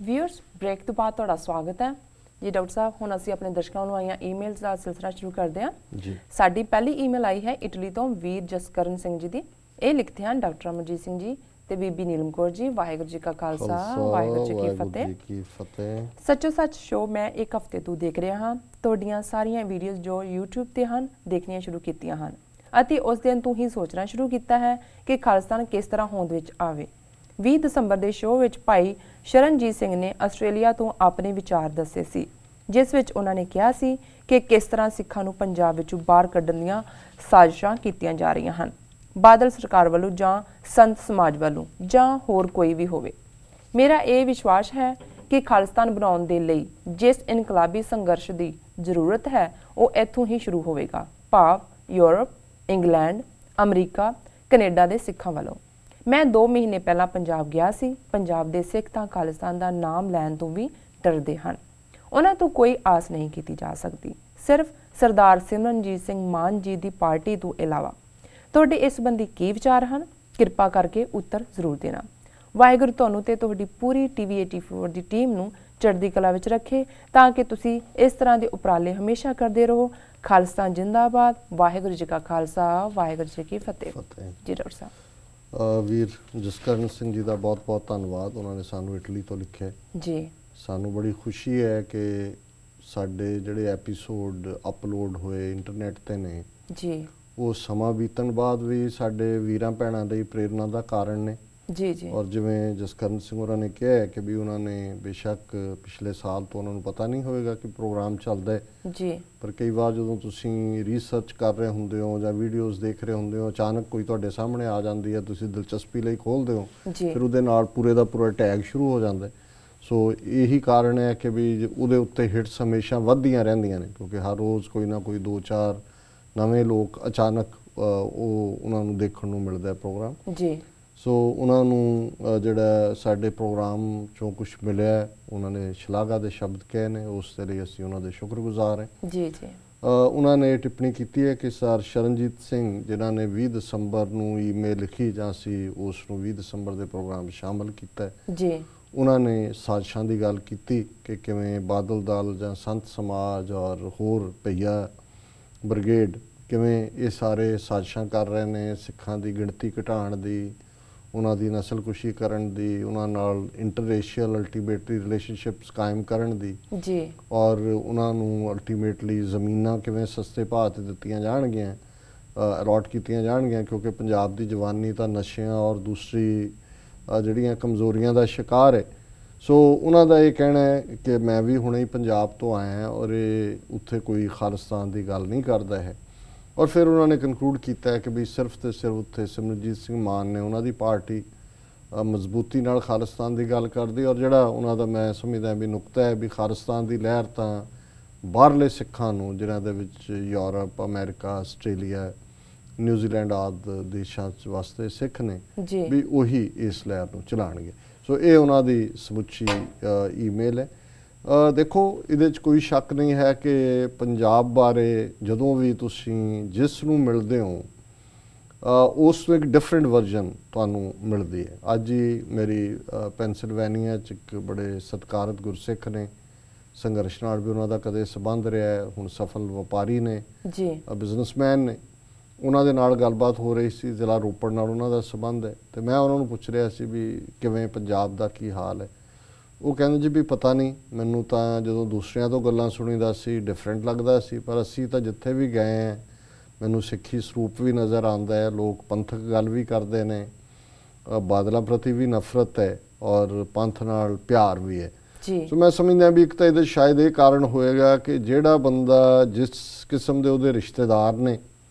Viewers break तो बाद तुहाडा स्वागत है जी डॉक्टर साहब। हुण असीं अपने दर्शकों नूं आईआं ईमेल्स दा सिलसिला शुरू करदे हां जी। साडी पहली ईमेल आई है इटली तो वीर जसकरण सिंह जी दी। ਇਹ ਲਿਖਦੇ ਹਨ ਡਾਕਟਰ ਅਮਰਜੀਤ ਸਿੰਘ ਜੀ ਤੇ ਬੀਬੀ ਨੀਲਮ ਕੌਰ ਜੀ। ਵਾਹਿਗੁਰੂ ਜੀ ਕਾ ਖਾਲਸਾ ਵਾਹਿਗੁਰੂ ਜੀ ਕੀ ਫਤਿਹ। ਸੱਚੋ ਸੱਚ ਸ਼ੋ ਮੈਂ ਇੱਕ ਹਫ਼ਤੇ ਤੋਂ ਦੇਖ ਰਿਹਾ ਹਾਂ। ਤੁਹਾਡੀਆਂ ਸਾਰੀਆਂ ਵੀਡੀਓਜ਼ ਜੋ YouTube ਤੇ ਹਨ ਦੇਖਣੀਆਂ ਸ਼ੁਰੂ ਕੀਤੀਆਂ ਹਨ ਅਤੇ ਉਸ ਦਿਨ ਤੋਂ ਹੀ ਸੋਚਣਾ ਸ਼ੁਰੂ ਕੀਤਾ ਹੈ ਕਿ ਖਾਲਿਸਤਾਨ ਕਿਸ ਤਰ੍ਹਾਂ ਹੋਂਦ ਵਿੱਚ ਆਵੇ। 20 ਦਸੰਬਰ ਦੇ ਸ਼ੋਅ ਵਿੱਚ ਭਾਈ ਸ਼ਰਨਜੀਤ ਸਿੰਘ ਨੇ ਆਸਟ੍ਰੇਲੀਆ ਤੋਂ ਆਪਣੇ ਵਿਚਾਰ ਦੱਸੇ ਸੀ, ਜਿਸ ਵਿੱਚ ਉਹਨਾਂ ਨੇ ਕਿਹਾ ਸੀ ਕਿ ਕਿਸ ਤਰ੍ਹਾਂ ਸਿੱਖਾਂ ਨੂੰ ਪੰਜਾਬ ਵਿੱਚੋਂ ਬਾਹਰ ਕੱਢਣ ਦੀਆਂ ਸਾਜ਼ਿਸ਼ਾਂ ਕੀਤੀਆਂ ਜਾ ਰਹੀਆਂ ਹਨ, ਬਾਦਲ ਸਰਕਾਰ ਵੱਲੋਂ ਜਾਂ ਸੰਤ ਸਮਾਜ ਵੱਲੋਂ ਜਾਂ ਹੋਰ ਕੋਈ ਵੀ ਹੋਵੇ। ਮੇਰਾ ਇਹ ਵਿਸ਼ਵਾਸ ਹੈ ਕਿ ਖਾਲਿਸਤਾਨ ਬਣਾਉਣ ਦੇ ਲਈ ਜਿਸ ਇਨਕਲਾਬੀ ਸੰਘਰਸ਼ ਦੀ ਜ਼ਰੂਰਤ ਹੈ ਉਹ ਇੱਥੋਂ ਹੀ ਸ਼ੁਰੂ ਹੋਵੇਗਾ, ਭਾਵ ਯੂਰਪ, ਇੰਗਲੈਂਡ, ਅਮਰੀਕਾ, ਕੈਨੇਡਾ ਦੇ ਸਿੱਖਾਂ ਵੱਲੋਂ। ਮੈਂ 2 ਮਹੀਨੇ ਪਹਿਲਾਂ ਪੰਜਾਬ ਗਿਆ ਸੀ। ਪੰਜਾਬ ਦੇ ਸਿੱਖ ਤਾਂ ਖਾਲਿਸਤਾਨ ਦਾ ਨਾਮ ਲੈਣ ਤੋਂ ਵੀ ਡਰਦੇ ਹਨ। ਉਹਨਾਂ ਤੋਂ ਕੋਈ ਆਸ ਨਹੀਂ ਕੀਤੀ ਜਾ ਸਕਦੀ, ਸਿਰਫ ਸਰਦਾਰ ਸਿਮਰਨਜੀਤ ਸਿੰਘ ਮਾਨ ਜੀ ਦੀ ਪਾਰਟੀ ਤੋਂ ਇਲਾਵਾ। ਤੁਹਾਡੇ ਇਸ ਸੰਬੰਧੀ ਕੀ ਵਿਚਾਰ ਹਨ? ਕਿਰਪਾ ਕਰਕੇ ਉੱਤਰ ਜ਼ਰੂਰ ਦੇਣਾ। ਵਾਹਿਗੁਰੂ ਤੁਹਾਨੂੰ ਤੇ ਤੁਹਾਡੀ ਪੂਰੀ TV 84 ਦੀ ਟੀਮ ਨੂੰ ਚੜ੍ਹਦੀ ਕਲਾ ਵਿੱਚ ਰੱਖੇ ਤਾਂ ਕਿ ਤੁਸੀਂ ਇਸ ਤਰ੍ਹਾਂ ਦੇ ਉਪਰਾਲੇ ਹਮੇਸ਼ਾ ਕਰਦੇ ਰਹੋ। ਖਾਲਿਸਤਾਨ ਜਿੰਦਾਬਾਦ। ਵਾਹਿਗੁਰੂ ਜੀ ਕਾ ਖਾਲਸਾ ਵਾਹਿਗੁਰੂ ਜੀ ਕੀ ਫਤਿਹ ਜੀ। ਡਾਕਟਰ ਸਾਹਿਬ ਵੀਰ ਜਸਕਰਨ ਸਿੰਘ ਜੀ ਦਾ ਬਹੁਤ ਬਹੁਤ ਧੰਨਵਾਦ। ਉਹਨਾਂ ਨੇ ਸਾਨੂੰ ਇਟਲੀ ਤੋਂ ਲਿਖਿਆ ਜੀ। ਸਾਨੂੰ ਬੜੀ ਖੁਸ਼ੀ ਹੈ ਕਿ ਸਾਡੇ ਜਿਹੜੇ ਐਪੀਸੋਡ ਅਪਲੋਡ ਹੋਏ ਇੰਟਰਨੈਟ ਤੇ ਨੇ ਜੀ, ਉਹ ਸਮਾਂ ਬੀਤਣ ਬਾਅਦ ਵੀ ਸਾਡੇ ਵੀਰਾਂ ਭੈਣਾਂ ਲਈ ਪ੍ਰੇਰਨਾ ਦਾ ਕਾਰਨ ਨੇ ਜੀ ਜੀ। ਔਰ ਜਿਵੇਂ ਜਸਕਰਨ ਸਿੰਘ ਹੋਰਾਂ ਨੇ ਕਿਹਾ ਹੈ ਕਿ ਵੀ ਉਹਨਾਂ ਨੇ ਬੇਸ਼ੱਕ ਪਿਛਲੇ ਸਾਲ ਤੋਂ ਉਹਨਾਂ ਨੂੰ ਪਤਾ ਨਹੀਂ ਹੋਵੇਗਾ ਕਿ ਪ੍ਰੋਗਰਾਮ ਚੱਲਦਾ ਹੈ ਜੀ, ਪਰ ਕਈ ਵਾਰ ਜਦੋਂ ਤੁਸੀਂ ਰਿਸਰਚ ਕਰ ਰਹੇ ਹੁੰਦੇ ਹੋ ਜਾਂ ਵੀਡੀਓਜ਼ ਦੇਖ ਰਹੇ ਹੁੰਦੇ ਹੋ, ਅਚਾਨਕ ਕੋਈ ਤੁਹਾਡੇ ਸਾਹਮਣੇ ਆ ਜਾਂਦੀ ਹੈ, ਤੁਸੀਂ ਦਿਲਚਸਪੀ ਲਈ ਖੋਲ੍ਹਦੇ ਹੋ, ਫਿਰ ਉਹਦੇ ਨਾਲ ਪੂਰੇ ਦਾ ਪੂਰਾ ਟੈਗ ਸ਼ੁਰੂ ਹੋ ਜਾਂਦਾ। ਸੋ ਇਹੀ ਕਾਰਨ ਹੈ ਕਿ ਵੀ ਉਹਦੇ ਉੱਤੇ ਹਿੱਟਸ ਹਮੇਸ਼ਾ ਵੱਧਦੀਆਂ ਰਹਿੰਦੀਆਂ ਨੇ, ਕਿਉਂਕਿ ਹਰ ਰੋਜ਼ ਕੋਈ ਨਾ ਕੋਈ 2-4 ਨਵੇਂ ਲੋਕ ਅਚਾਨਕ ਉਹਨਾਂ ਨੂੰ ਦੇਖਣ ਨੂੰ ਮਿਲਦਾ ਪ੍ਰੋਗਰਾਮ ਜੀ। ਸੋ ਉਹਨਾਂ ਨੂੰ ਜਿਹੜਾ ਸਾਡੇ ਪ੍ਰੋਗਰਾਮ 'ਚੋਂ ਕੁਛ ਮਿਲਿਆ, ਉਹਨਾਂ ਨੇ ਸ਼ਲਾਘਾ ਦੇ ਸ਼ਬਦ ਕਹੇ ਨੇ, ਉਸ ਦੇ ਲਈ ਅਸੀਂ ਉਹਨਾਂ ਦੇ ਸ਼ੁਕਰਗੁਜ਼ਾਰ ਹਾਂ ਜੀ ਜੀ। ਉਹਨਾਂ ਨੇ ਟਿੱਪਣੀ ਕੀਤੀ ਹੈ ਕਿ ਸਰ ਸ਼ਰਨਜੀਤ ਸਿੰਘ ਜਿਨ੍ਹਾਂ ਨੇ 20 ਦਸੰਬਰ ਨੂੰ ਈਮੇਲ ਲਿਖੀ ਜਾਂ ਅਸੀਂ ਉਸ ਨੂੰ 20 ਦਸੰਬਰ ਦੇ ਪ੍ਰੋਗਰਾਮ ਸ਼ਾਮਲ ਕੀਤਾ ਜੀ। ਉਹਨਾਂ ਨੇ ਸਾਜ਼ਿਸ਼ਾਂ ਦੀ ਗੱਲ ਕੀਤੀ ਕਿ ਕਿਵੇਂ ਬਾਦਲ ਦਲ ਜਾਂ ਸੰਤ ਸਮਾਜ ਔਰ ਹੋਰ ਭਈਆ ਬ੍ਰਿਗੇਡ ਕਿਵੇਂ ਇਹ ਸਾਰੇ ਸਾਜ਼ਿਸ਼ਾਂ ਕਰ ਰਹੇ ਨੇ ਸਿੱਖਾਂ ਦੀ ਗਿਣਤੀ ਘਟਾਉਣ ਦੀ, ਉਹਨਾਂ ਦੀ ਨਸਲਕੁਸ਼ੀ ਕਰਨ ਦੀ, ਉਹਨਾਂ ਨਾਲ ਇੰਟਰਰੇਸ਼ੀਅਲ ਅਲਟੀਮੇਟਲੀ ਰਿਲੇਸ਼ਨਸ਼ਿਪਸ ਕਾਇਮ ਕਰਨ ਦੀ ਜੀ, ਔਰ ਉਹਨਾਂ ਨੂੰ ਅਲਟੀਮੇਟਲੀ ਜ਼ਮੀਨਾਂ ਕਿਵੇਂ ਸਸਤੇ ਭਾਅ 'ਤੇ ਦਿੱਤੀਆਂ ਜਾਣਗੀਆਂ, ਅਲਾਟ ਕੀਤੀਆਂ ਜਾਣਗੀਆਂ, ਕਿਉਂਕਿ ਪੰਜਾਬ ਦੀ ਜਵਾਨੀ ਤਾਂ ਨਸ਼ਿਆਂ ਔਰ ਦੂਸਰੀ ਜਿਹੜੀਆਂ ਕਮਜ਼ੋਰੀਆਂ ਦਾ ਸ਼ਿਕਾਰ ਹੈ। ਸੋ ਉਹਨਾਂ ਦਾ ਇਹ ਕਹਿਣਾ ਹੈ ਕਿ ਮੈਂ ਵੀ ਹੁਣੇ ਹੀ ਪੰਜਾਬ ਤੋਂ ਆਇਆ ਔਰ ਇਹ ਉੱਥੇ ਕੋਈ ਖਾਲਿਸਤਾਨ ਦੀ ਗੱਲ ਨਹੀਂ ਕਰਦਾ ਹੈ। ਔਰ ਫਿਰ ਉਹਨਾਂ ਨੇ ਕਨਕਲੂਡ ਕੀਤਾ ਹੈ ਕਿ ਵੀ ਸਿਰਫ ਤੇ ਸਿਰਫ ਉੱਥੇ ਸਿਮਰਨਜੀਤ ਸਿੰਘ ਮਾਨ ਨੇ ਉਹਨਾਂ ਦੀ ਪਾਰਟੀ ਮਜ਼ਬੂਤੀ ਨਾਲ ਖਾਲਿਸਤਾਨ ਦੀ ਗੱਲ ਕਰਦੀ, ਔਰ ਜਿਹੜਾ ਉਹਨਾਂ ਦਾ ਮੈਂ ਸਮਝਦਾ ਵੀ ਨੁਕਤਾ ਹੈ ਵੀ ਖਾਲਿਸਤਾਨ ਦੀ ਲਹਿਰ ਤਾਂ ਬਾਹਰਲੇ ਸਿੱਖਾਂ ਨੂੰ ਜਿਨ੍ਹਾਂ ਦੇ ਵਿੱਚ ਯੂਰਪ, ਅਮਰੀਕਾ, ਆਸਟ੍ਰੇਲੀਆ, ਨਿਊਜ਼ੀਲੈਂਡ ਆਦਿ ਦੇਸ਼ਾਂ 'ਚ ਵਾਸਤੇ ਸਿੱਖ ਨੇ ਵੀ ਉਹੀ ਇਸ ਲਹਿਰ ਨੂੰ ਚਲਾਉਣਗੇ। ਸੋ ਇਹ ਉਹਨਾਂ ਦੀ ਸਮੁੱਚੀ ਈਮੇਲ ਹੈ। ਦੇਖੋ ਇਹਦੇ 'ਚ ਕੋਈ ਸ਼ੱਕ ਨਹੀਂ ਹੈ ਕਿ ਪੰਜਾਬ ਬਾਰੇ ਜਦੋਂ ਵੀ ਤੁਸੀਂ ਜਿਸ ਨੂੰ ਮਿਲਦੇ ਹੋ ਉਸ ਨੂੰ ਇੱਕ ਡਿਫਰੈਂਟ ਵਰਜ਼ਨ ਤੁਹਾਨੂੰ ਮਿਲਦੀ ਹੈ। ਅੱਜ ਹੀ ਮੇਰੀ ਪੈਨਸਿਲਵੇਨੀਆ 'ਚ ਇੱਕ ਬੜੇ ਸਤਿਕਾਰਤ ਗੁਰਸਿੱਖ ਨੇ, ਸੰਘਰਸ਼ ਨਾਲ ਵੀ ਉਹਨਾਂ ਦਾ ਕਦੇ ਸੰਬੰਧ ਰਿਹਾ, ਹੁਣ ਸਫਲ ਵਪਾਰੀ ਨੇ ਜੀ, ਬਿਜ਼ਨਸਮੈਨ ਨੇ, ਉਹਨਾਂ ਦੇ ਨਾਲ ਗੱਲਬਾਤ ਹੋ ਰਹੀ ਸੀ, ਜ਼ਿਲ੍ਹਾ ਰੋਪੜ ਨਾਲ ਉਹਨਾਂ ਦਾ ਸੰਬੰਧ ਹੈ, ਅਤੇ ਮੈਂ ਉਹਨਾਂ ਨੂੰ ਪੁੱਛ ਰਿਹਾ ਸੀ ਵੀ ਕਿਵੇਂ ਪੰਜਾਬ ਦਾ ਕੀ ਹਾਲ ਹੈ। ਉਹ ਕਹਿੰਦੇ ਜੀ ਵੀ ਪਤਾ ਨਹੀਂ, ਮੈਨੂੰ ਤਾਂ ਜਦੋਂ ਦੂਸਰਿਆਂ ਤੋਂ ਗੱਲਾਂ ਸੁਣੀਦਾ ਸੀ ਡਿਫਰੈਂਟ ਲੱਗਦਾ ਸੀ, ਪਰ ਅਸੀਂ ਤਾਂ ਜਿੱਥੇ ਵੀ ਗਏ ਹਾਂ ਮੈਨੂੰ ਸਿੱਖੀ ਸਰੂਪ ਵੀ ਨਜ਼ਰ ਆਉਂਦਾ ਹੈ, ਲੋਕ ਪੰਥਕ ਗੱਲ ਵੀ ਕਰਦੇ ਨੇ, ਬਾਦਲਾਂ ਪ੍ਰਤੀ ਵੀ ਨਫ਼ਰਤ ਹੈ ਔਰ ਪੰਥ ਨਾਲ ਪਿਆਰ ਵੀ ਹੈ। ਸੋ ਮੈਂ ਸਮਝਦਾ ਵੀ ਇੱਕ ਤਾਂ ਇਹਦੇ ਸ਼ਾਇਦ ਇਹ ਕਾਰਨ ਹੋਏਗਾ ਕਿ ਜਿਹੜਾ ਬੰਦਾ ਜਿਸ ਕਿਸਮ ਦੇ ਉਹਦੇ ਰਿਸ਼ਤੇਦਾਰ ਨੇ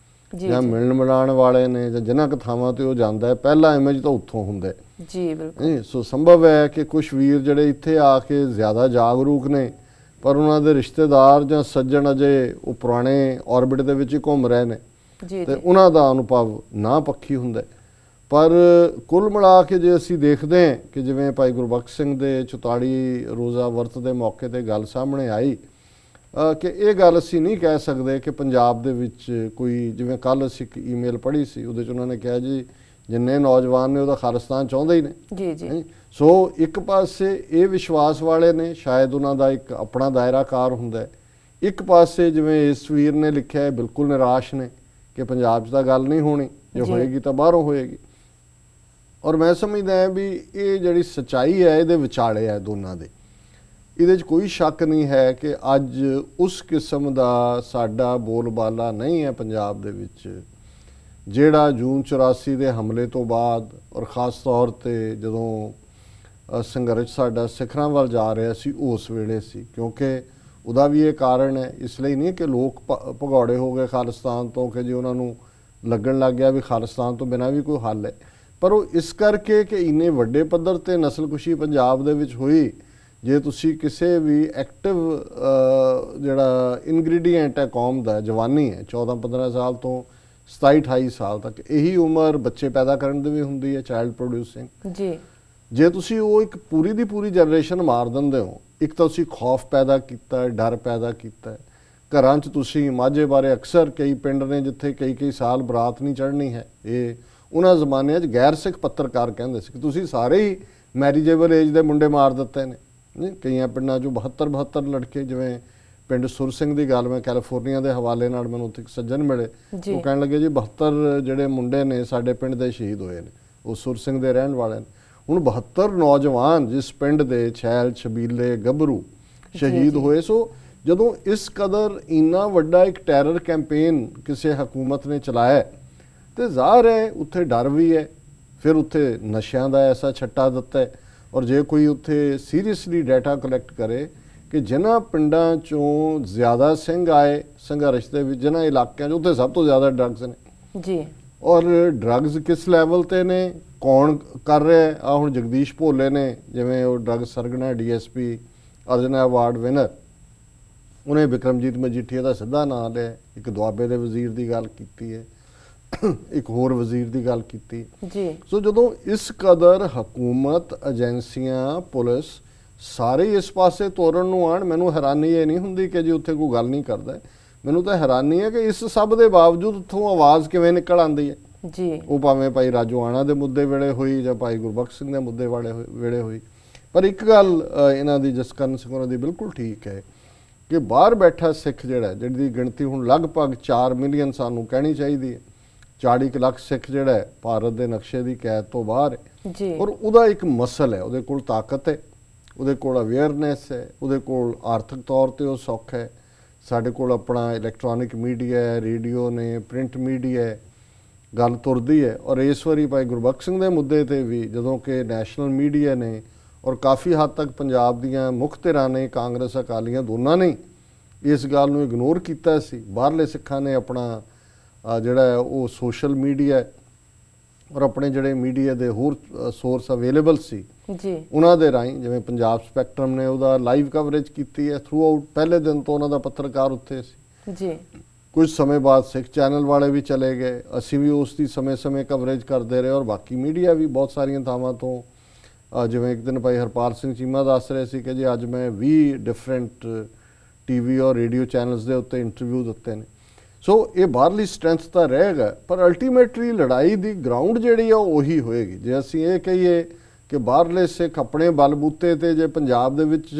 ਜਾਂ ਮਿਲਣ ਮਿਲਾਉਣ ਵਾਲੇ ਨੇ ਜਾਂ ਜਿਨ੍ਹਾਂ ਕੁ ਥਾਵਾਂ 'ਤੇ ਉਹ ਜਾਂਦਾ ਹੈ, ਪਹਿਲਾ ਇਮੇਜ ਤਾਂ ਉੱਥੋਂ ਹੁੰਦਾ ਜੀ। ਬਿਲਕੁਲ। ਸੋ ਸੰਭਵ ਹੈ ਕਿ ਕੁਛ ਵੀਰ ਜਿਹੜੇ ਇੱਥੇ ਆ ਕੇ ਜ਼ਿਆਦਾ ਜਾਗਰੂਕ ਨੇ, ਪਰ ਉਹਨਾਂ ਦੇ ਰਿਸ਼ਤੇਦਾਰ ਜਾਂ ਸੱਜਣ ਅਜੇ ਉਹ ਪੁਰਾਣੇ ਔਰਬਿਟ ਦੇ ਵਿੱਚ ਹੀ ਘੁੰਮ ਰਹੇ ਨੇ ਅਤੇ ਉਹਨਾਂ ਦਾ ਅਨੁਭਵ ਨਾ ਪੱਖੀ ਹੁੰਦਾ। ਪਰ ਕੁੱਲ ਮਿਲਾ ਕੇ ਜੇ ਅਸੀਂ ਦੇਖਦੇ ਹਾਂ ਕਿ ਜਿਵੇਂ ਭਾਈ ਗੁਰਬਖਸ਼ ਸਿੰਘ ਦੇ 44 ਰੋਜ਼ਾ ਵਰਤ ਦੇ ਮੌਕੇ 'ਤੇ ਗੱਲ ਸਾਹਮਣੇ ਆਈ ਕਿ ਇਹ ਗੱਲ ਅਸੀਂ ਨਹੀਂ ਕਹਿ ਸਕਦੇ ਕਿ ਪੰਜਾਬ ਦੇ ਵਿੱਚ ਕੋਈ, ਜਿਵੇਂ ਕੱਲ੍ਹ ਅਸੀਂ ਇੱਕ ਈਮੇਲ ਪੜ੍ਹੀ ਸੀ ਉਹਦੇ 'ਚ ਉਹਨਾਂ ਨੇ ਕਿਹਾ ਜੀ ਜਿੰਨੇ ਨੌਜਵਾਨ ਨੇ ਉਹਦਾ ਖਾਲਿਸਤਾਨ ਚਾਹੁੰਦੇ ਹੀ ਨੇ ਜੀ ਜੀ। ਸੋ ਇੱਕ ਪਾਸੇ ਇਹ ਵਿਸ਼ਵਾਸ ਵਾਲੇ ਨੇ, ਸ਼ਾਇਦ ਉਹਨਾਂ ਦਾ ਇੱਕ ਆਪਣਾ ਦਾਇਰਾਕਾਰ ਹੁੰਦਾ ਹੈ। ਇੱਕ ਪਾਸੇ ਜਿਵੇਂ ਇਸ ਵੀਰ ਨੇ ਲਿਖਿਆ ਹੈ, ਬਿਲਕੁਲ ਨਿਰਾਸ਼ ਨੇ ਕਿ ਪੰਜਾਬ 'ਚ ਤਾਂ ਗੱਲ ਨਹੀਂ ਹੋਣੀ, ਜੇ ਹੋਏਗੀ ਤਾਂ ਬਾਹਰੋਂ ਹੋਏਗੀ। ਔਰ ਮੈਂ ਸਮਝਦਾ ਹਾਂ ਵੀ ਇਹ ਜਿਹੜੀ ਸੱਚਾਈ ਹੈ ਇਹਦੇ ਵਿਚਾਲੇ ਹੈ ਦੋਨਾਂ ਦੇ। ਇਹਦੇ 'ਚ ਕੋਈ ਸ਼ੱਕ ਨਹੀਂ ਹੈ ਕਿ ਅੱਜ ਉਸ ਕਿਸਮ ਦਾ ਸਾਡਾ ਬੋਲਬਾਲਾ ਨਹੀਂ ਹੈ ਪੰਜਾਬ ਦੇ ਵਿੱਚ ਜਿਹੜਾ ਜੂਨ 84 ਦੇ ਹਮਲੇ ਤੋਂ ਬਾਅਦ, ਔਰ ਖ਼ਾਸ ਤੌਰ 'ਤੇ ਜਦੋਂ ਸੰਘਰਸ਼ ਸਾਡਾ ਸਿਖਰਾਂ ਵੱਲ ਜਾ ਰਿਹਾ ਸੀ ਉਸ ਵੇਲੇ ਸੀ। ਕਿਉਂਕਿ ਉਹਦਾ ਵੀ ਇਹ ਕਾਰਨ ਹੈ, ਇਸ ਲਈ ਨਹੀਂ ਕਿ ਲੋਕ ਭਗੌੜੇ ਹੋ ਗਏ ਖਾਲਿਸਤਾਨ ਤੋਂ ਕਿ ਜੇ ਉਹਨਾਂ ਨੂੰ ਲੱਗਣ ਲੱਗ ਗਿਆ ਵੀ ਖਾਲਿਸਤਾਨ ਤੋਂ ਬਿਨਾਂ ਵੀ ਕੋਈ ਹੱਲ ਹੈ, ਪਰ ਉਹ ਇਸ ਕਰਕੇ ਕਿ ਇੰਨੇ ਵੱਡੇ ਪੱਧਰ 'ਤੇ ਨਸਲਕੁਸ਼ੀ ਪੰਜਾਬ ਦੇ ਵਿੱਚ ਹੋਈ। ਜੇ ਤੁਸੀਂ ਕਿਸੇ ਵੀ ਐਕਟਿਵ ਜਿਹੜਾ ਇਨਗਰੀਡੀਐਂਟ ਹੈ ਕੌਮ ਦਾ, ਜਵਾਨੀ ਹੈ 14-15 ਸਾਲ ਤੋਂ 27-28 ਸਾਲ ਤੱਕ, ਇਹੀ ਉਮਰ ਬੱਚੇ ਪੈਦਾ ਕਰਨ ਦੀ ਵੀ ਹੁੰਦੀ ਹੈ, ਚਾਈਲਡ ਪ੍ਰੋਡਿਊਸਿੰਗ ਜੀ। ਜੇ ਤੁਸੀਂ ਉਹ ਇੱਕ ਪੂਰੀ ਦੀ ਪੂਰੀ ਜਨਰੇਸ਼ਨ ਮਾਰ ਦਿੰਦੇ ਹੋ, ਇੱਕ ਤਾਂ ਤੁਸੀਂ ਖੌਫ ਪੈਦਾ ਕੀਤਾ ਹੈ, ਡਰ ਪੈਦਾ ਕੀਤਾ ਹੈ। ਘਰਾਂ 'ਚ ਤੁਸੀਂ ਮਾਝੇ ਬਾਰੇ ਅਕਸਰ ਕਈ ਪਿੰਡ ਨੇ ਜਿੱਥੇ ਕਈ ਸਾਲ ਬਰਾਤ ਨਹੀਂ ਚੜ੍ਹਨੀ ਹੈ। ਇਹ ਉਹਨਾਂ ਜ਼ਮਾਨਿਆਂ 'ਚ ਗੈਰ ਸਿੱਖ ਪੱਤਰਕਾਰ ਕਹਿੰਦੇ ਸੀ ਕਿ ਤੁਸੀਂ ਸਾਰੇ ਹੀ ਮੈਰਿਜੇਬਲ ਏਜ ਦੇ ਮੁੰਡੇ ਮਾਰ ਦਿੱਤੇ ਨੇ। ਕਈਆਂ ਪਿੰਡਾਂ 'ਚੋਂ 72 ਲੜਕੇ, ਜਿਵੇਂ ਪਿੰਡ ਸੁਰ ਸਿੰਘ ਦੀ ਗੱਲ ਮੈਂ ਕੈਲੀਫੋਰਨੀਆ ਦੇ ਹਵਾਲੇ ਨਾਲ ਮੈਨੂੰ ਉੱਥੇ ਇੱਕ ਸੱਜਣ ਮਿਲੇ, ਉਹ ਕਹਿਣ ਲੱਗੇ ਜੀ 72 ਜਿਹੜੇ ਮੁੰਡੇ ਨੇ ਸਾਡੇ ਪਿੰਡ ਦੇ ਸ਼ਹੀਦ ਹੋਏ ਨੇ, ਉਹ ਸੁਰ ਸਿੰਘ ਦੇ ਰਹਿਣ ਵਾਲੇ ਨੇ। ਹੁਣ 72 ਨੌਜਵਾਨ ਜਿਸ ਪਿੰਡ ਦੇ छैल ਛਬੀਲੇ ਗੱਭਰੂ ਸ਼ਹੀਦ ਹੋਏ। ਸੋ ਜਦੋਂ ਇਸ ਕਦਰ ਇੰਨਾ ਵੱਡਾ ਇੱਕ ਟੈਰਰ ਕੈਂਪੇਨ ਕਿਸੇ ਹਕੂਮਤ ਨੇ ਚਲਾਇਆ ਤੇ ਜ਼ਾਹਰ ਹੈ ਉੱਥੇ ਡਰ ਵੀ ਹੈ। ਫਿਰ ਉੱਥੇ ਨਸ਼ਿਆਂ ਦਾ ਐਸਾ ਛੱਟਾ ਦਿੱਤਾ ਹੈ। ਔਰ ਜੇ ਕੋਈ ਉੱਥੇ ਸੀਰੀਅਸਲੀ ਡਾਟਾ ਕਲੈਕਟ ਕਰੇ ਕਿ ਜਿਨ੍ਹਾਂ ਪਿੰਡਾਂ 'ਚੋਂ ਜ਼ਿਆਦਾ ਸਿੰਘ ਆਏ ਸੰਘਰਸ਼ ਦੇ ਵਿੱਚ, ਜਿਨ੍ਹਾਂ ਇਲਾਕਿਆਂ 'ਚ, ਉੱਥੇ ਸਭ ਤੋਂ ਜ਼ਿਆਦਾ ਡਰੱਗਸ ਨੇ ਜੀ। ਔਰ ਡਰੱਗਸ ਕਿਸ ਲੈਵਲ 'ਤੇ ਨੇ, ਕੌਣ ਕਰ ਰਿਹਾ? ਆ ਹੁਣ ਜਗਦੀਸ਼ ਭੋਲੇ ਨੇ, ਜਿਵੇਂ ਉਹ ਡਰੱਗ ਸਰਗਨਾ DSP ਅਰਜਨ ਅਵਾਰਡ ਵਿਨਰ, ਉਹਨੇ ਬਿਕਰਮਜੀਤ ਮਜੀਠੀਆ ਦਾ ਸਿੱਧਾ ਨਾਂ ਲਿਆ। ਇੱਕ ਦੁਆਬੇ ਦੇ ਵਜ਼ੀਰ ਦੀ ਗੱਲ ਕੀਤੀ ਹੈ, ਇੱਕ ਹੋਰ ਵਜ਼ੀਰ ਦੀ ਗੱਲ ਕੀਤੀ ਜੀ। ਸੋ ਜਦੋਂ ਇਸ ਕਦਰ ਹਕੂਮਤ, ਏਜੰਸੀਆਂ, ਪੁਲਿਸ ਸਾਰੇ ਇਸ ਪਾਸੇ ਤੋਰਨ ਨੂੰ ਆਣ, ਮੈਨੂੰ ਹੈਰਾਨੀ ਇਹ ਨਹੀਂ ਹੁੰਦੀ ਕਿ ਜੀ ਉੱਥੇ ਕੋਈ ਗੱਲ ਨਹੀਂ ਕਰਦਾ। ਮੈਨੂੰ ਤਾਂ ਹੈਰਾਨੀ ਹੈ ਕਿ ਇਸ ਸਭ ਦੇ ਬਾਵਜੂਦ ਉੱਥੋਂ ਆਵਾਜ਼ ਕਿਵੇਂ ਨਿਕਲ ਆਉਂਦੀ ਹੈ ਜੀ। ਉਹ ਭਾਵੇਂ ਭਾਈ ਰਾਜੋਆਣਾ ਦੇ ਮੁੱਦੇ ਵੇਲੇ ਹੋਈ ਜਾਂ ਭਾਈ ਗੁਰਬਖਸ਼ ਸਿੰਘ ਦੇ ਮੁੱਦੇ ਵੇਲੇ ਹੋਈ। ਪਰ ਇੱਕ ਗੱਲ ਇਹਨਾਂ ਦੀ, ਜਸਕਰਨ ਸਿੰਘ ਉਹਨਾਂ ਦੀ ਬਿਲਕੁਲ ਠੀਕ ਹੈ ਕਿ ਬਾਹਰ ਬੈਠਾ ਸਿੱਖ ਜਿਹੜਾ, ਜਿਹਦੀ ਗਿਣਤੀ ਹੁਣ ਲਗਭਗ 4 ਮਿਲੀਅਨ ਸਾਨੂੰ ਕਹਿਣੀ ਚਾਹੀਦੀ ਹੈ, 40 ਲੱਖ ਸਿੱਖ ਜਿਹੜਾ ਹੈ ਭਾਰਤ ਦੇ ਨਕਸ਼ੇ ਦੀ ਕੈਦ ਤੋਂ ਬਾਹਰ ਹੈ ਜੀ। ਔਰ ਉਹਦਾ ਇੱਕ ਮਸਲ ਹੈ, ਉਹਦੇ ਕੋਲ ਤਾਕਤ ਹੈ, ਉਹਦੇ ਕੋਲ ਅਵੇਅਰਨੈਸ ਹੈ, ਉਹਦੇ ਕੋਲ ਆਰਥਿਕ ਤੌਰ 'ਤੇ ਉਹ ਸੌਖ ਹੈ। ਸਾਡੇ ਕੋਲ ਆਪਣਾ ਇਲੈਕਟ੍ਰੋਨਿਕ ਮੀਡੀਆ ਹੈ, ਰੇਡੀਓ ਨੇ, ਪ੍ਰਿੰਟ ਮੀਡੀਆ ਹੈ, ਗੱਲ ਤੁਰਦੀ ਹੈ। ਔਰ ਇਸ ਵਾਰੀ ਭਾਈ ਗੁਰਬਖਸ਼ ਸਿੰਘ ਦੇ ਮੁੱਦੇ 'ਤੇ ਵੀ ਜਦੋਂ ਕਿ ਨੈਸ਼ਨਲ ਮੀਡੀਆ ਨੇ ਔਰ ਕਾਫੀ ਹੱਦ ਤੱਕ ਪੰਜਾਬ ਦੀਆਂ ਮੁੱਖ ਧਿਰਾਂ ਨੇ, ਕਾਂਗਰਸ ਅਕਾਲੀਆਂ ਦੋਨਾਂ ਨੇ ਇਸ ਗੱਲ ਨੂੰ ਇਗਨੋਰ ਕੀਤਾ ਸੀ। ਬਾਹਰਲੇ ਸਿੱਖਾਂ ਨੇ ਆਪਣਾ ਜਿਹੜਾ ਹੈ ਉਹ ਸੋਸ਼ਲ ਮੀਡੀਆ ਔਰ ਆਪਣੇ ਜਿਹੜੇ ਮੀਡੀਆ ਦੇ ਹੋਰ ਸੋਰਸ ਅਵੇਲੇਬਲ ਸੀ ਜੀ, ਉਹਨਾਂ ਦੇ ਰਾਹੀਂ, ਜਿਵੇਂ ਪੰਜਾਬ ਸਪੈਕਟਰਮ ਨੇ ਉਹਦਾ ਲਾਈਵ ਕਵਰੇਜ ਕੀਤੀ ਹੈ ਥਰੂ ਆਊਟ, ਪਹਿਲੇ ਦਿਨ ਤੋਂ ਉਹਨਾਂ ਦਾ ਪੱਤਰਕਾਰ ਉੱਥੇ ਸੀ ਜੀ। ਕੁਝ ਸਮੇਂ ਬਾਅਦ ਸਿੱਖ ਚੈਨਲ ਵਾਲੇ ਵੀ ਚਲੇ ਗਏ, ਅਸੀਂ ਵੀ ਉਸ ਦੀ ਸਮੇਂ-ਸਮੇਂ ਕਵਰੇਜ ਕਰਦੇ ਰਹੇ। ਔਰ ਬਾਕੀ ਮੀਡੀਆ ਵੀ ਬਹੁਤ ਸਾਰੀਆਂ ਥਾਵਾਂ ਤੋਂ, ਜਿਵੇਂ ਇੱਕ ਦਿਨ ਭਾਈ ਹਰਪਾਲ ਸਿੰਘ ਚੀਮਾ ਦੱਸ ਰਹੇ ਸੀ ਕਿ ਜੀ ਅੱਜ ਮੈਂ 20 ਡਿਫਰੈਂਟ TV ਔਰ ਰੇਡੀਓ ਚੈਨਲਸ ਦੇ ਉੱਤੇ ਇੰਟਰਵਿਊ ਦਿੱਤੇ ਨੇ। ਸੋ ਇਹ ਬਾਹਰਲੀ ਸਟਰੈਂਥ ਤਾਂ ਰਹੇਗਾ, ਪਰ ਅਲਟੀਮੇਟਲੀ ਲੜਾਈ ਦੀ ਗਰਾਊਂਡ ਜਿਹੜੀ ਆ ਉਹੀ ਹੋਏਗੀ। ਜੇ ਅਸੀਂ ਇਹ ਕਹੀਏ ਕਿ ਬਾਹਰਲੇ ਸਿੱਖ ਆਪਣੇ ਬਲਬੂਤੇ ਤੇ ਜੇ ਪੰਜਾਬ ਦੇ ਵਿੱਚ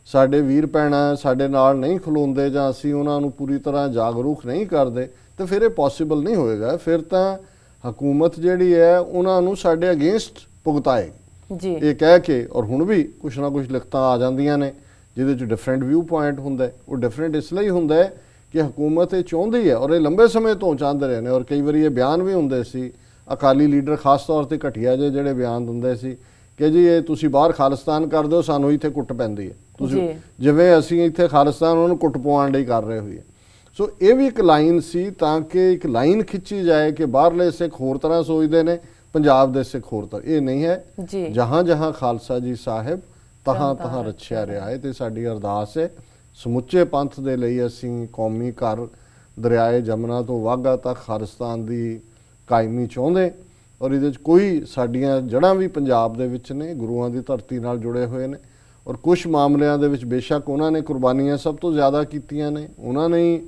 ਸਾਡੇ ਵੀਰ ਭੈਣਾਂ ਸਾਡੇ ਨਾਲ ਨਹੀਂ ਖਲੋਂਦੇ ਜਾਂ ਅਸੀਂ ਉਹਨਾਂ ਨੂੰ ਪੂਰੀ ਤਰ੍ਹਾਂ ਜਾਗਰੂਕ ਨਹੀਂ ਕਰਦੇ, ਤਾਂ ਫਿਰ ਇਹ ਪੋਸੀਬਲ ਨਹੀਂ ਹੋਏਗਾ। ਫਿਰ ਤਾਂ ਹਕੂਮਤ ਜਿਹੜੀ ਹੈ ਉਹਨਾਂ ਨੂੰ ਸਾਡੇ ਅਗੇਂਸਟ ਭੁਗਤਾਏਗੀ ਜੀ, ਇਹ ਕਹਿ ਕੇ। ਔਰ ਹੁਣ ਵੀ ਕੁਛ ਨਾ ਕੁਛ ਲਿਖਤਾਂ ਆ ਜਾਂਦੀਆਂ ਨੇ ਜਿਹਦੇ 'ਚ ਡਿਫਰੈਂਟ ਵਿਊ ਪੁਆਇੰਟ ਹੁੰਦਾ। ਉਹ ਡਿਫਰੈਂਟ ਇਸ ਲਈ ਹੁੰਦਾ ਹੈ ਕਿ ਹਕੂਮਤ ਇਹ ਚਾਹੁੰਦੀ ਹੈ, ਔਰ ਇਹ ਲੰਬੇ ਸਮੇਂ ਤੋਂ ਚਾਹੁੰਦੇ ਰਹੇ ਨੇ। ਔਰ ਕਈ ਵਾਰੀ ਇਹ ਬਿਆਨ ਵੀ ਹੁੰਦੇ ਸੀ, ਅਕਾਲੀ ਲੀਡਰ ਖਾਸ ਤੌਰ 'ਤੇ ਘਟੀਆ ਜਿਹੜੇ ਬਿਆਨ ਦਿੰਦੇ ਸੀ ਕਿ ਜੀ ਇਹ ਤੁਸੀਂ ਬਾਹਰ ਖਾਲਿਸਤਾਨ ਕਰ ਦਿਓ, ਸਾਨੂੰ ਇੱਥੇ ਕੁੱਟ ਪੈਂਦੀ ਹੈ, ਤੁਸੀਂ ਜਿਵੇਂ ਅਸੀਂ ਇੱਥੇ ਖਾਲਿਸਤਾਨ ਉਹਨਾਂ ਨੂੰ ਕੁੱਟ ਪਵਾਉਣ ਲਈ ਕਰ ਰਹੇ ਹੋਈਏ। ਸੋ ਇਹ ਵੀ ਇੱਕ ਲਾਈਨ ਸੀ, ਤਾਂ ਕਿ ਇੱਕ ਲਾਈਨ ਖਿੱਚੀ ਜਾਏ ਕਿ ਬਾਹਰਲੇ ਸਿੱਖ ਹੋਰ ਤਰ੍ਹਾਂ ਸੋਚਦੇ ਨੇ, ਪੰਜਾਬ ਦੇ ਸਿੱਖ ਹੋਰ ਤਰ੍ਹਾਂ। ਇਹ ਨਹੀਂ ਹੈ, ਜਹਾਂ ਜਹਾਂ ਖਾਲਸਾ ਜੀ ਸਾਹਿਬ ਤਹਾਂ ਤਹਾਂ ਰਚਿਆ ਰਿਹਾ ਹੈ। ਤੇ ਸਾਡੀ ਅਰਦਾਸ ਹੈ ਸਮੁੱਚੇ ਪੰਥ ਦੇ ਲਈ, ਅਸੀਂ ਕੌਮੀ ਘਰ ਦਰਿਆਏ ਜਮਨਾ ਤੋਂ ਵਾਘਾ ਤੱਕ ਖਾਲਿਸਤਾਨ ਦੀ ਕਾਇਮੀ ਚਾਹੁੰਦੇ। ਔਰ ਇਹਦੇ 'ਚ ਕੋਈ ਸਾਡੀਆਂ ਜੜ੍ਹਾਂ ਵੀ ਪੰਜਾਬ ਦੇ ਵਿੱਚ ਨੇ, ਗੁਰੂਆਂ ਦੀ ਧਰਤੀ ਨਾਲ ਜੁੜੇ ਹੋਏ ਨੇ। ਔਰ ਕੁਝ ਮਾਮਲਿਆਂ ਦੇ ਵਿੱਚ ਬੇਸ਼ੱਕ ਉਹਨਾਂ ਨੇ ਕੁਰਬਾਨੀਆਂ ਸਭ ਤੋਂ ਜ਼ਿਆਦਾ ਕੀਤੀਆਂ ਨੇ, ਉਹਨਾਂ ਨੇ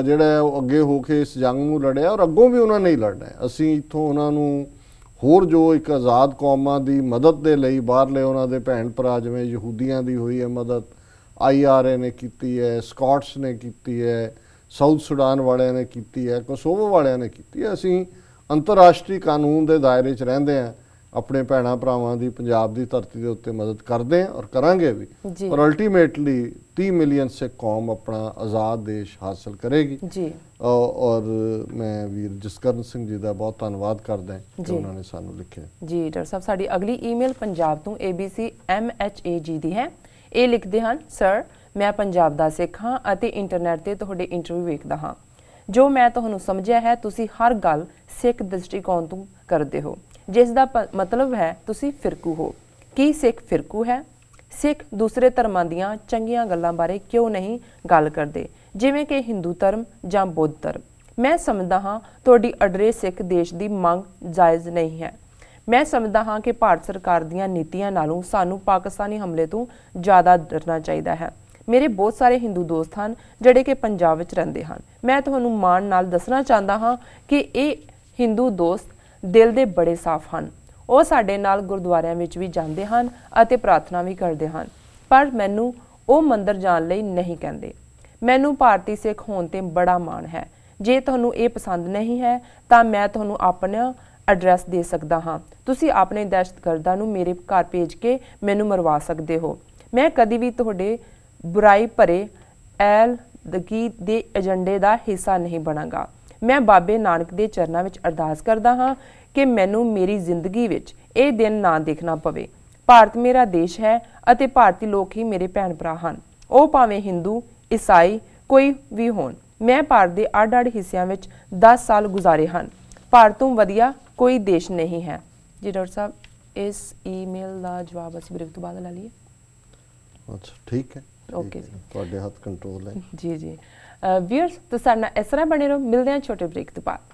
ਜਿਹੜਾ ਉਹ ਅੱਗੇ ਹੋ ਕੇ ਇਸ ਜੰਗ ਨੂੰ ਲੜਿਆ, ਔਰ ਅੱਗੋਂ ਵੀ ਉਹਨਾਂ ਨੇ ਹੀ ਲੜਨਾ ਹੈ। ਅਸੀਂ ਇੱਥੋਂ ਉਹਨਾਂ ਨੂੰ ਹੋਰ ਜੋ ਇੱਕ ਆਜ਼ਾਦ ਕੌਮਾਂ ਦੀ ਮਦਦ ਦੇ ਲਈ ਬਾਹਰਲੇ ਉਹਨਾਂ ਦੇ ਭੈਣ ਭਰਾ ਜਿਵੇਂ ਯਹੂਦੀਆਂ ਦੀ ਹੋਈ ਹੈ ਮਦਦ, IRA ਨੇ ਕੀਤੀ ਹੈ, ਸਕਾਟਸ ਨੇ ਕੀਤੀ ਹੈ, ਸਾਊਥ ਸੁਡਾਨ ਵਾਲਿਆਂ ਨੇ ਕੀਤੀ ਹੈ, ਕੋਸੋਵੋ ਵਾਲਿਆਂ ਨੇ ਕੀਤੀ ਹੈ। ਅਸੀਂ ਅੰਤਰਰਾਸ਼ਟਰੀ ਕਾਨੂੰਨ ਦੇ ਦਾਇਰੇ 'ਚ ਰਹਿੰਦੇ ਹਾਂ, ਆਪਣੇ ਭੈਣਾਂ ਭਰਾਵਾਂ ਦੀ ਪੰਜਾਬ ਦੀ ਧਰਤੀ ਦੇ ਉੱਤੇ ਮਦਦ ਕਰਦੇ ਹਾਂ ਔਰ ਕਰਾਂਗੇ ਵੀ। ਪਰ ਅਲਟੀਮੇਟਲੀ 30 ਮਿਲੀਅਨ ਸਿੱਖ ਕੌਮ ਆਪਣਾ ਆਜ਼ਾਦ ਦੇਸ਼ ਹਾਸਲ ਕਰੇਗੀ ਜੀ। ਔਰ ਮੈਂ ਵੀਰ ਜਸਕਰਨ ਸਿੰਘ ਜੀ ਦਾ ਬਹੁਤ ਧੰਨਵਾਦ ਕਰਦਾ ਕਿ ਉਹਨਾਂ ਨੇ ਸਾਨੂੰ ਲਿਖਿਆ। ਜੀ ਡਾਕਟਰ ਸਾਹਿਬ, ਸਾਡੀ ਅਗਲੀ ਈਮੇਲ ਪੰਜਾਬ ਤੋਂ ABC MHA ਜੀ ਦੀ ਹੈ। ਇਹ ਲਿਖਦੇ ਹਨ, ਸਰ ਮੈਂ ਪੰਜਾਬ ਦਾ ਸਿੱਖ ਹਾਂ ਅਤੇ ਇੰਟਰਨੈਟ ਤੇ ਤੁਹਾਡੇ ਇੰਟਰਵਿਊ ਵੇਖਦਾ ਹਾਂ। ਜੋ ਮੈਂ ਤੁਹਾਨੂੰ ਸਮਝਿਆ ਹੈ, ਤੁਸੀਂ ਹਰ ਗੱਲ ਸਿੱਖ ਦ੍ਰਿਸ਼ਟੀਕੋਣ ਤੋਂ ਕਰਦੇ ਹੋ, ਜਿਸ ਦਾ ਮਤਲਬ ਹੈ ਤੁਸੀਂ ਫਿਰਕੂ ਹੋ। ਕੀ ਸਿੱਖ ਫਿਰਕੂ ਹੈ? ਸਿੱਖ ਦੂਸਰੇ ਧਰਮਾਂ ਦੀਆਂ ਚੰਗੀਆਂ ਗੱਲਾਂ ਬਾਰੇ ਕਿਉਂ ਨਹੀਂ ਗੱਲ ਕਰਦੇ, ਜਿਵੇਂ ਕਿ ਹਿੰਦੂ ਧਰਮ ਜਾਂ ਬੁੱਧ ਧਰਮ? ਮੈਂ ਸਮਝਦਾ ਹਾਂ ਤੁਹਾਡੀ ਅਡਰੇ ਸਿੱਖ ਦੇਸ਼ ਦੀ ਮੰਗ ਜਾਇਜ਼ ਨਹੀਂ ਹੈ। ਮੈਂ ਸਮਝਦਾ ਹਾਂ ਕਿ ਭਾਰਤ ਸਰਕਾਰ ਦੀਆਂ ਨੀਤੀਆਂ ਨਾਲੋਂ ਸਾਨੂੰ ਪਾਕਿਸਤਾਨੀ ਹਮਲੇ ਤੋਂ ਜ਼ਿਆਦਾ ਡਰਨਾ ਚਾਹੀਦਾ ਹੈ। ਮੇਰੇ ਬਹੁਤ ਸਾਰੇ ਹਿੰਦੂ ਦੋਸਤ ਹਨ ਜਿਹੜੇ ਕਿ ਪੰਜਾਬ ਵਿੱਚ ਰਹਿੰਦੇ ਹਨ। ਮੈਂ ਤੁਹਾਨੂੰ ਮਾਣ ਨਾਲ ਦੱਸਣਾ ਚਾਹੁੰਦਾ ਹਾਂ ਕਿ ਇਹ ਹਿੰਦੂ ਦੋਸਤ ਦਿਲ ਦੇ ਬੜੇ ਸਾਫ਼ ਹਨ। ਉਹ ਸਾਡੇ ਨਾਲ ਗੁਰਦੁਆਰਿਆਂ ਵਿੱਚ ਵੀ ਜਾਂਦੇ ਹਨ ਅਤੇ ਪ੍ਰਾਰਥਨਾ ਵੀ ਕਰਦੇ ਹਨ, ਪਰ ਮੈਨੂੰ ਉਹ ਮੰਦਰ ਜਾਣ ਲਈ ਨਹੀਂ ਕਹਿੰਦੇ। ਮੈਨੂੰ ਭਾਰਤੀ ਸਿੱਖ ਹੋਣ ਤੇ ਬੜਾ ਮਾਣ ਹੈ। ਜੇ ਤੁਹਾਨੂੰ ਇਹ ਪਸੰਦ ਨਹੀਂ ਹੈ ਤਾਂ ਮੈਂ ਤੁਹਾਨੂੰ ਆਪਣਾ ਐਡਰੈਸ ਦੇ ਸਕਦਾ ਹਾਂ। ਤੁਸੀਂ ਆਪਣੇ ਦਹਿਸ਼ਤਗਰਦਾਂ ਨੂੰ ਮੇਰੇ ਘਰ ਭੇਜ ਕੇ ਮੈਨੂੰ ਮਰਵਾ ਸਕਦੇ ਹੋ। ਮੈਂ ਕਦੀ ਵੀ ਤੁਹਾਡੇ ਬੁਰਾਈ ਭਰੇ ਐਲਦਗੀ ਦੇ ਏਜੰਡੇ ਦਾ ਹਿੱਸਾ ਨਹੀਂ ਬਣਾਂਗਾ। ਮੈਂ ਬਾਬੇ ਨਾਨਕ ਦੇ ਚਰਨਾਂ ਵਿੱਚ ਅਰਦਾਸ ਕਰਦਾ ਹਾਂ ਕਿ ਮੈਨੂੰ ਮੇਰੀ ਜ਼ਿੰਦਗੀ ਵਿੱਚ ਇਹ ਦਿਨ ਨਾ ਦੇਖਣਾ ਪਵੇ। ਭਾਰਤ ਮੇਰਾ ਦੇਸ਼ ਹੈ ਅਤੇ ਭਾਰਤੀ ਲੋਕ ਹੀ ਮੇਰੇ ਭੈਣ ਭਰਾ ਹਨ, ਉਹ ਭਾਵੇਂ ਹਿੰਦੂ, ਈਸਾਈ ਕੋਈ ਵੀ ਹੋਣ। ਮੈਂ ਭਾਰਤ ਦੇ ਅੱਡ-ਅੱਡ ਹਿੱਸਿਆਂ ਵਿੱਚ 10 ਸਾਲ ਗੁਜ਼ਾਰੇ ਹਨ। ਭਾਰਤ ਤੋਂ ਵਧੀਆ ਕੋਈ ਦੇਸ਼ ਨਹੀਂ ਹੈ। ਜੀ ਡਾਕਟਰ ਸਾਹਿਬ, ਇਸ ਈਮੇਲ ਦਾ ਜਵਾਬ ਅਸੀਂ ਬ੍ਰੇਕ ਤੋਂ ਬਾਅਦ ਲੈ ਲਈਏ? ਅੱਛਾ, ਠੀਕ ਹੈ। ਓਕੇ ਜੀ, ਤੁਹਾਡੇ ਹੱਥ ਕੰਟਰੋਲ ਹੈ। ਜੀ ਵੀਅਰਸ, ਤੁਸੀਂ ਸਾਡੇ ਨਾਲ ਇਸ ਤਰ੍ਹਾਂ ਬਣੇ ਰਹੋ। ਮਿਲਦੇ ਹਾਂ ਛੋਟੇ ਬ੍ਰੇਕ ਤੋਂ ਬਾਅਦ।